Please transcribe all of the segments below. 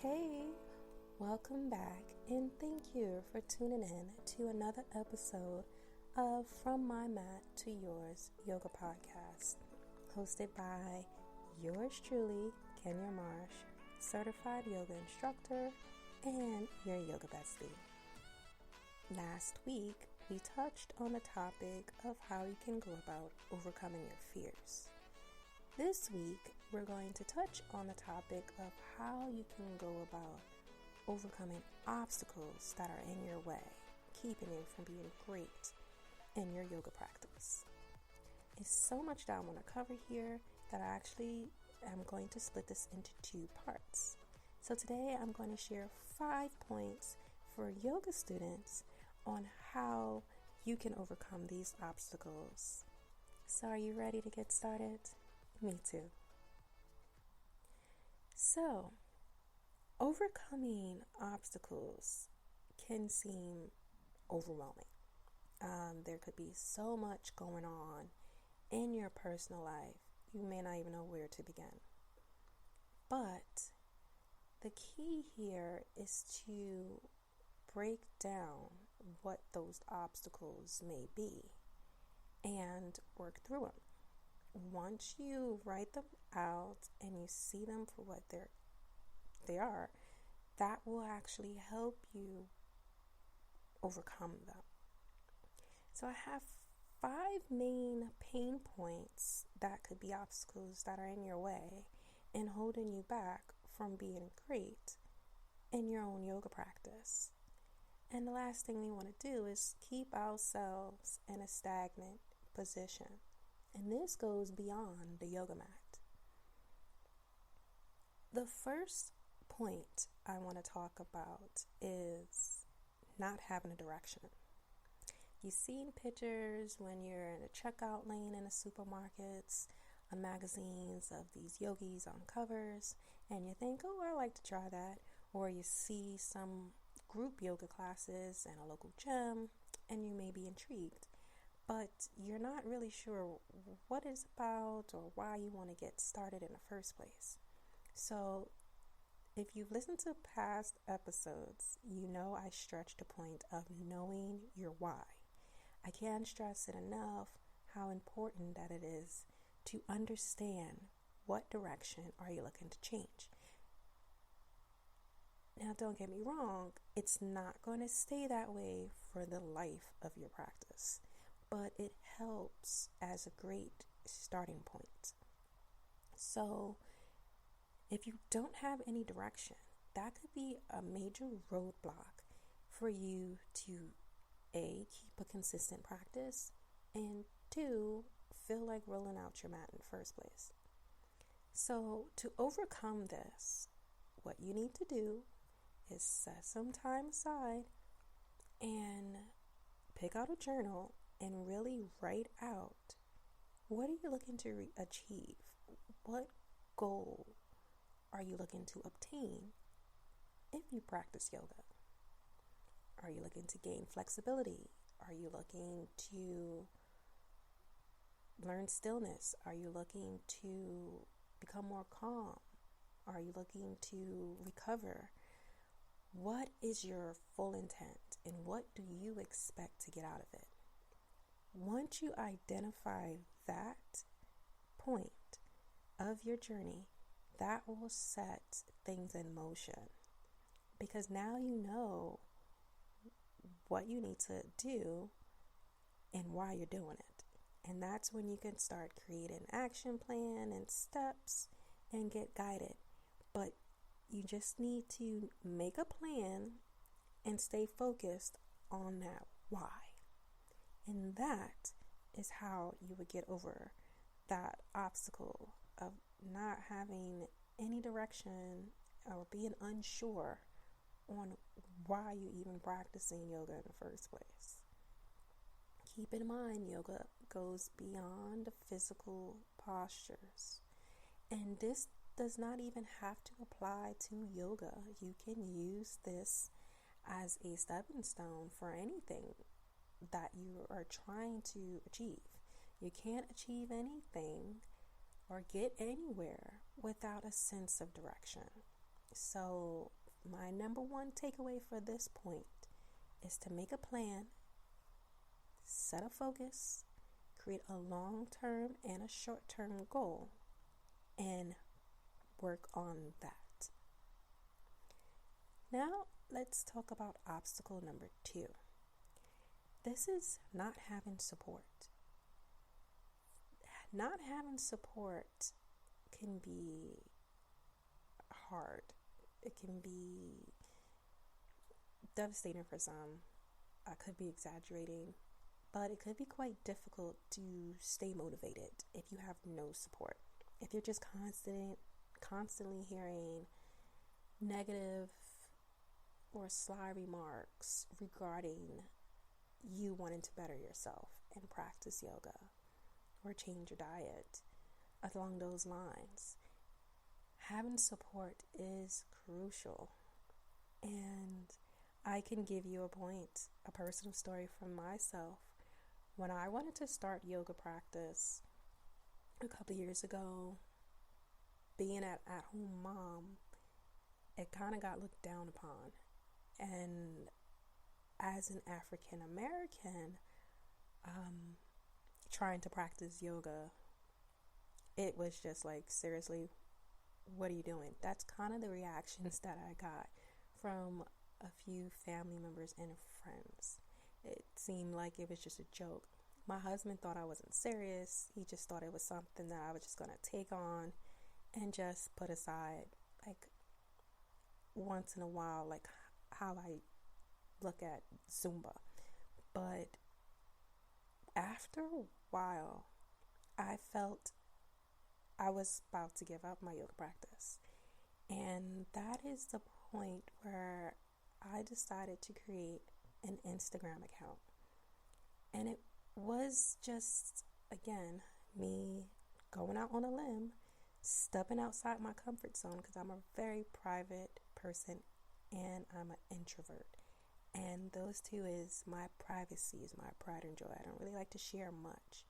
Hey, welcome back, and thank you for tuning in to another episode of From My Mat to Yours Yoga Podcast, hosted by yours truly, Kenya Marsh, certified yoga instructor and your yoga bestie. Last week, we touched on the topic of how you can go about overcoming your fears. This week, we're going to touch on the topic of how you can go about overcoming obstacles that are in your way, keeping you from being great in your yoga practice. It's so much that I want to cover here that I actually am going to split this into two parts. So today, I'm going to share 5 points for yoga students on how you can overcome these obstacles. So are you ready to get started? Me too. So, overcoming obstacles can seem overwhelming. There could be so much going on in your personal life, you may not even know where to begin. But the key here is to break down what those obstacles may be and work through them. Once you write them out and you see them for what they are, that will actually help you overcome them. So I have 5 main pain points that could be obstacles that are in your way and holding you back from being great in your own yoga practice. And the last thing we want to do is keep ourselves in a stagnant position. And this goes beyond the yoga mat. The first point I want to talk about is not having a direction. You've seen pictures when you're in a checkout lane in the supermarkets, on magazines of these yogis on covers, and you think, oh, I'd like to try that. Or you see some group yoga classes in a local gym, and you may be intrigued. But you're not really sure what it's about or why you want to get started in the first place. So if you've listened to past episodes, you know I stretch the point of knowing your why. I can't stress it enough how important that it is to understand what direction are you looking to change. Now, don't get me wrong, it's not going to stay that way for the life of your practice. But it helps as a great starting point. So, if you don't have any direction, that could be a major roadblock for you to A, keep a consistent practice, and 2, feel like rolling out your mat in the first place. So, to overcome this, what you need to do is set some time aside and pick out a journal and really write out, what are you looking to achieve? What goal are you looking to obtain if you practice yoga? Are you looking to gain flexibility? Are you looking to learn stillness? Are you looking to become more calm? Are you looking to recover? What is your full intent and what do you expect to get out of it? Once you identify that point of your journey, that will set things in motion, because now you know what you need to do and why you're doing it. And that's when you can start creating an action plan and steps and get guided. But you just need to make a plan and stay focused on that why. And that is how you would get over that obstacle of not having any direction or being unsure on why you even practicing yoga in the first place. Keep in mind, yoga goes beyond the physical postures. And this does not even have to apply to yoga. You can use this as a stepping stone for anything that you are trying to achieve. You can't achieve anything or get anywhere without a sense of direction. So my number one takeaway for this point is to make a plan, set a focus, create a long-term and a short-term goal, and work on that. Now, let's talk about obstacle number 2. This is not having support. Not having support can be hard. It can be devastating for some. I could be exaggerating, but it could be quite difficult to stay motivated if you have no support. If you're just constantly hearing negative or sly remarks regarding you wanting to better yourself and practice yoga or change your diet along those lines, having support is crucial. And I can give you a personal story from myself. When I wanted to start yoga practice a couple years ago, being an at-home mom, it kind of got looked down upon. And as an African American, trying to practice yoga, it was just like, seriously, what are you doing? That's kind of the reactions that I got from a few family members and friends. It seemed like it was just a joke. My husband thought I wasn't serious. He just thought it was something that I was just going to take on and just put aside, like once in a while, like how I look at Zumba. But after a while, I felt I was about to give up my yoga practice. And that is the point where I decided to create an Instagram account. And it was just, again, me going out on a limb, stepping outside my comfort zone, because I'm a very private person and I'm an introvert. And those two is my privacy, is my pride and joy. I don't really like to share much.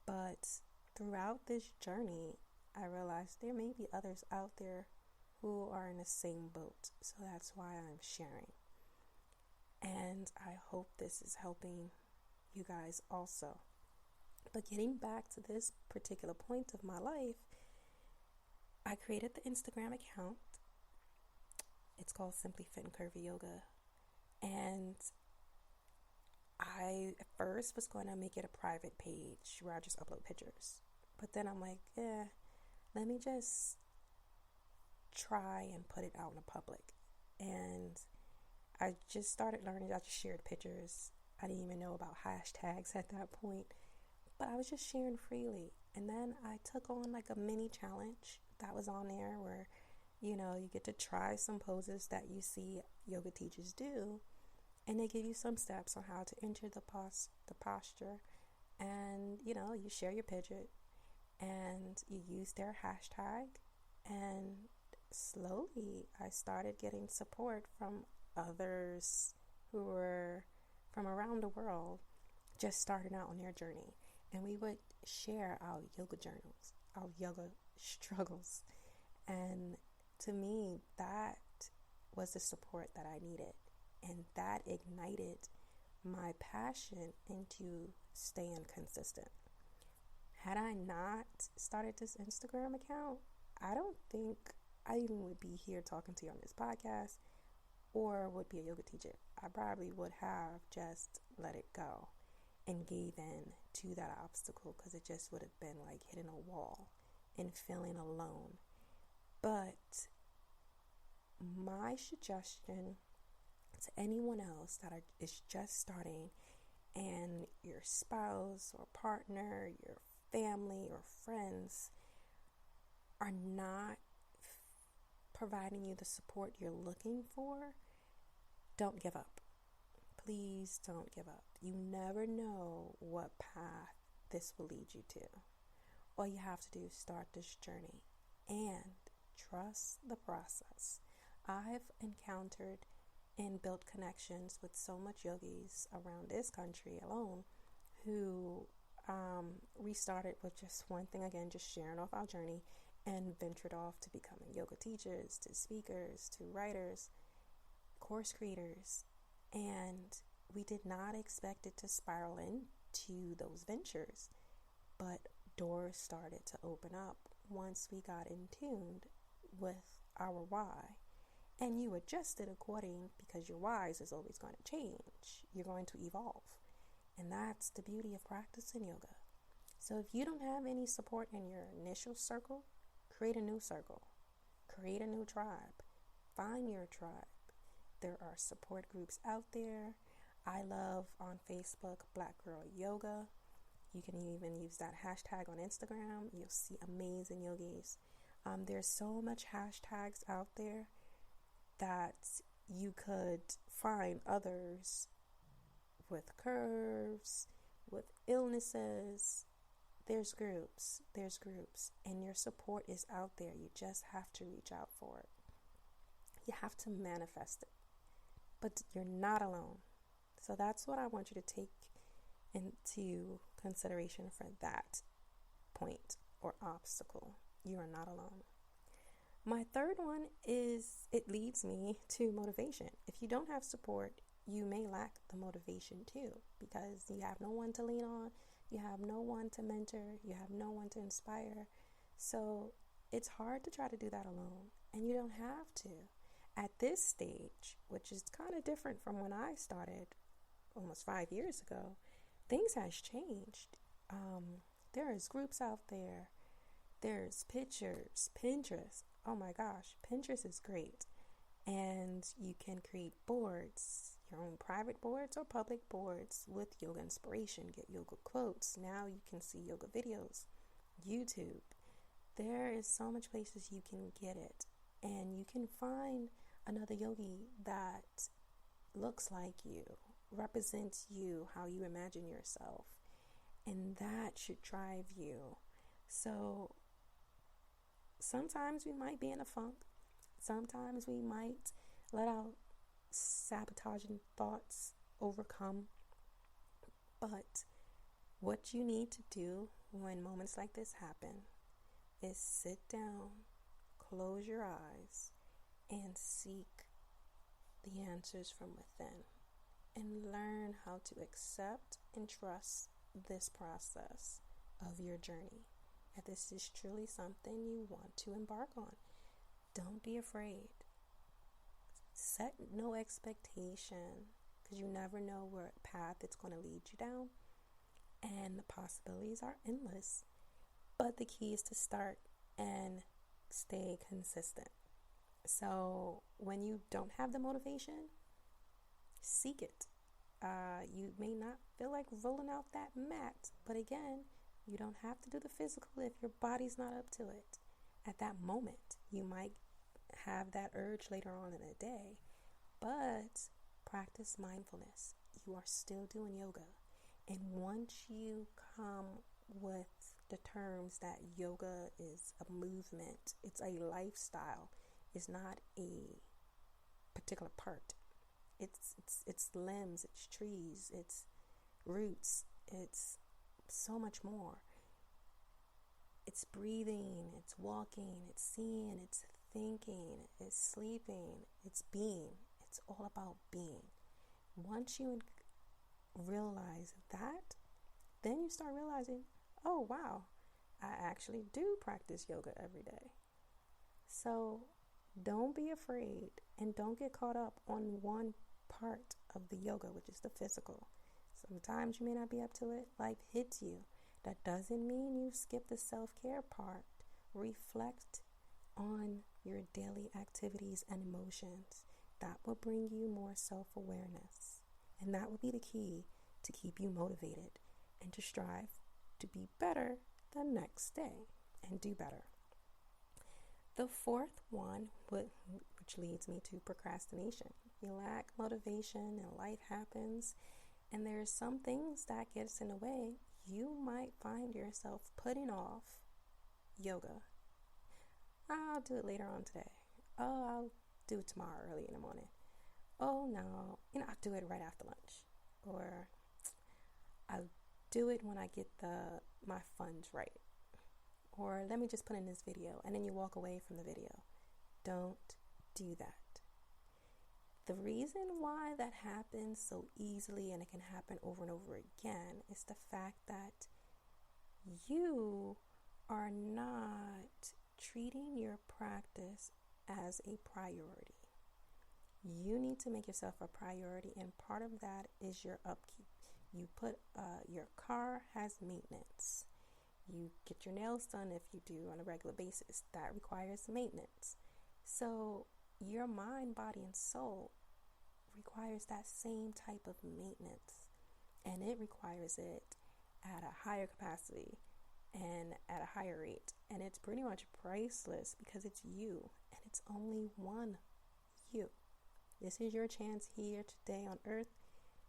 But throughout this journey, I realized there may be others out there who are in the same boat. So that's why I'm sharing. And I hope this is helping you guys also. But getting back to this particular point of my life, I created the Instagram account. It's called Simply Fit and Curvy Yoga. And I at first was going to make it a private page where I just upload pictures. But then I'm like, let me just try and put it out in the public. And I just started learning. I just shared pictures. I didn't even know about hashtags at that point. But I was just sharing freely. And then I took on like a mini challenge that was on there where, you get to try some poses that you see yoga teachers do. And they give you some steps on how to enter the posture. And, you share your picture. And you use their hashtag. And slowly I started getting support from others who were from around the world just starting out on their journey. And we would share our yoga journals, our yoga struggles. And to me, that was the support that I needed. And that ignited my passion into staying consistent. Had I not started this Instagram account, I don't think I even would be here talking to you on this podcast or would be a yoga teacher. I probably would have just let it go and gave in to that obstacle because it just would have been like hitting a wall and feeling alone. But my suggestion to anyone else that is just starting and your spouse or partner, your family or friends are not providing you the support you're looking for, don't give up. Please don't give up. You never know what path this will lead you to. All you have to do is start this journey and trust the process. I've encountered and built connections with so much yogis around this country alone who we started with just one thing, again, just sharing off our journey. and ventured off to becoming yoga teachers, to speakers, to writers, course creators. And we did not expect it to spiral into those ventures, but doors started to open up once we got in tuned with our why. And you adjusted according, because your whys is always going to change. You're going to evolve. And that's the beauty of practicing yoga. So if you don't have any support in your initial circle, create a new circle. Create a new tribe. Find your tribe. There are support groups out there. I love on Facebook Black Girl Yoga. You can even use that hashtag on Instagram. You'll see amazing yogis. There's so much hashtags out there that you could find others with curves, with illnesses. There's groups, and your support is out there. You just have to reach out for it. You have to manifest it, but you're not alone. So that's what I want you to take into consideration for that point or obstacle. You are not alone. My third one is, it leads me to motivation. If you don't have support, you may lack the motivation too, because you have no one to lean on, you have no one to mentor, you have no one to inspire. So it's hard to try to do that alone, and you don't have to. At this stage, which is kind of different from when I started almost 5 years ago, things has changed. There is groups out there. There's pictures, Pinterest. Oh my gosh, Pinterest is great. And you can create boards, your own private boards or public boards with yoga inspiration. Get yoga quotes. Now you can see yoga videos. YouTube. There is so much places you can get it. And you can find another yogi that looks like you, represents you, how you imagine yourself. And that should drive you. So sometimes we might be in a funk. Sometimes we might let our sabotaging thoughts overcome. But what you need to do when moments like this happen is sit down, close your eyes, and seek the answers from within. And learn how to accept and trust this process of your journey. That this is truly something you want to embark on. Don't be afraid. Set no expectation, because you never know what path it's going to lead you down. And the possibilities are endless. But the key is to start and stay consistent. So when you don't have the motivation, seek it. You may not feel like rolling out that mat, but again, you don't have to do the physical if your body's not up to it. At that moment, you might have that urge later on in the day, but practice mindfulness. You are still doing yoga. And once you come with the terms that yoga is a movement, it's a lifestyle, it's not a particular part. It's limbs, it's trees, it's roots, it's so much more. It's breathing, it's walking, it's seeing, it's thinking, it's sleeping, it's being. It's all about being. Once you realize that, then you start realizing, oh wow, I actually do practice yoga every day. So don't be afraid, and don't get caught up on one part of the yoga, which is the physical. Sometimes you may not be up to it. Life hits you. That doesn't mean you skip the self-care part. Reflect on your daily activities and emotions. That will bring you more self-awareness. And that will be the key to keep you motivated and to strive to be better the next day and do better. The fourth one, which leads me to procrastination. You lack motivation and life happens, and there's some things that gets in the way. You might find yourself putting off yoga. I'll do it later on today. Oh, I'll do it tomorrow early in the morning. Oh no, I'll do it right after lunch. Or I'll do it when I get my funds right. or let me just put in this video, and then you walk away from the video. Don't do that. The reason why that happens so easily and it can happen over and over again is the fact that you are not treating your practice as a priority. You need to make yourself a priority, and part of that is your upkeep. You put your car has maintenance. You get your nails done if you do on a regular basis. That requires maintenance. So your mind, body, and soul requires that same type of maintenance, and it requires it at a higher capacity and at a higher rate, and it's pretty much priceless because it's you, and it's only one you. This is your chance here today on earth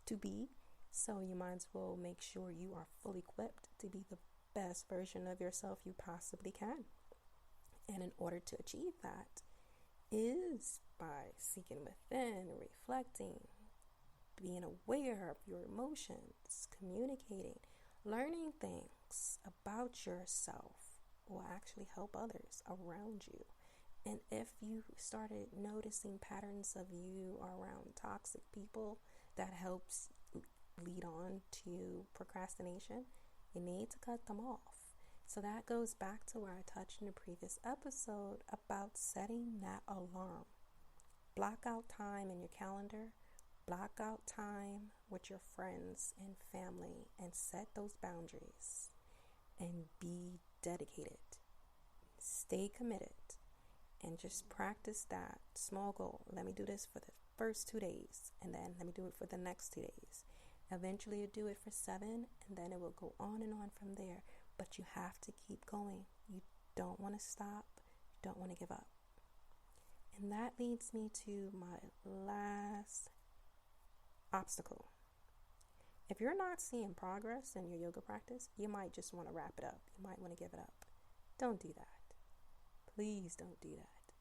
to be, so you might as well make sure you are fully equipped to be the best version of yourself you possibly can. And in order to achieve that is by seeking within, reflecting, being aware of your emotions, communicating, learning things about yourself will actually help others around you. And if you started noticing patterns of you around toxic people, that helps lead on to procrastination. You need to cut them off. So that goes back to where I touched in the previous episode about setting that alarm. Block out time in your calendar. Block out time with your friends and family and set those boundaries and be dedicated. Stay committed and just practice that small goal. Let me do this for the first 2 days, and then let me do it for the next 2 days. Eventually you'll do it for 7, and then it will go on and on from there. But you have to keep going. You don't want to stop. You don't want to give up. And that leads me to my last obstacle. If you're not seeing progress in your yoga practice, you might just want to wrap it up. You might want to give it up. Don't do that. Please don't do that.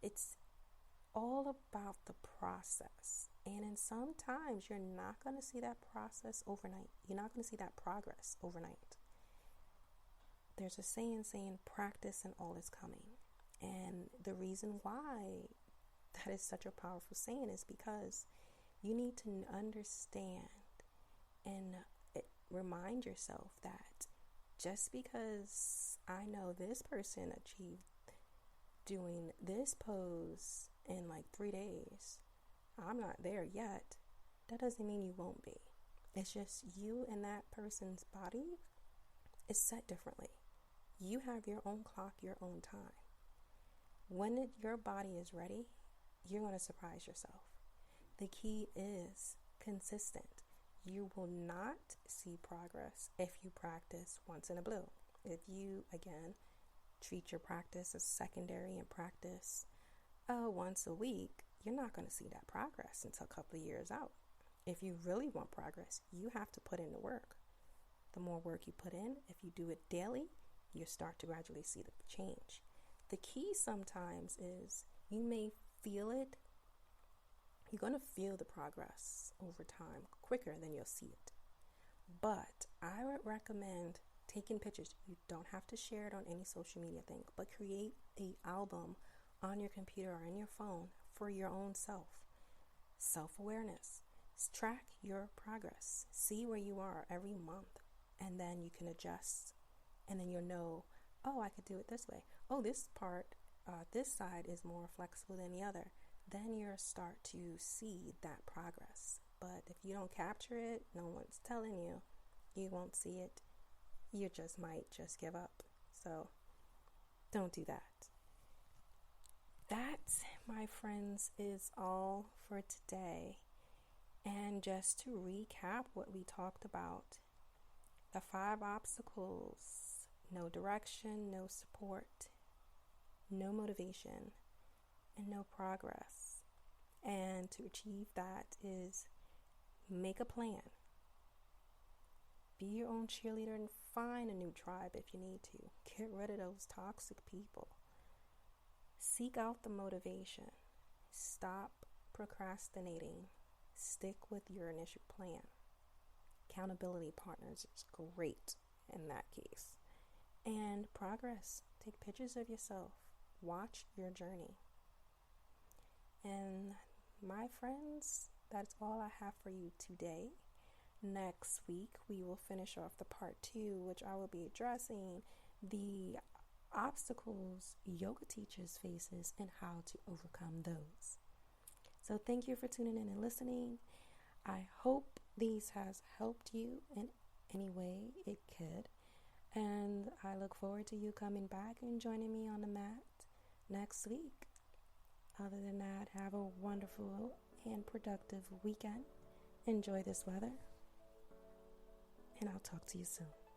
It's all about the process. And sometimes you're not going to see that process overnight. You're not going to see that progress overnight. There's a saying practice and all is coming. And the reason why that is such a powerful saying is because you need to understand and remind yourself that just because I know this person achieved doing this pose in like 3 days, I'm not there yet. That doesn't mean you won't be. It's just you and that person's body is set differently. You have your own clock, your own time. When your body is ready, you're going to surprise yourself. The key is consistent. You will not see progress if you practice once in a blue. If you, again, treat your practice as secondary and practice once a week, you're not going to see that progress until a couple of years out. If you really want progress, you have to put in the work. The more work you put in, if you do it daily, you start to gradually see the change. The key sometimes is you may feel it. You're going to feel the progress over time quicker than you'll see it. But I would recommend taking pictures. You don't have to share it on any social media thing, but create an album on your computer or in your phone for your own self. Self-awareness. Track your progress. See where you are every month, and then you can adjust. And then you'll know, oh, I could do it this way. Oh, this part, this side is more flexible than the other. Then you'll start to see that progress. But if you don't capture it, no one's telling you, you won't see it. You just might just give up. So don't do that. That, my friends, is all for today. And just to recap what we talked about, the 5 obstacles: no direction, no support, no motivation, and no progress. And to achieve that is make a plan. Be your own cheerleader and find a new tribe if you need to. Get rid of those toxic people. Seek out the motivation. Stop procrastinating. Stick with your initial plan. Accountability partners is great in that case. and progress. Take pictures of yourself. Watch your journey. And my friends, that's all I have for you today. Next week, we will finish off the part 2, which I will be addressing the obstacles yoga teachers faces and how to overcome those. So thank you for tuning in and listening. I hope these has helped you in any way it could. And I look forward to you coming back and joining me on the mat next week. Other than that, have a wonderful and productive weekend. Enjoy this weather. And I'll talk to you soon.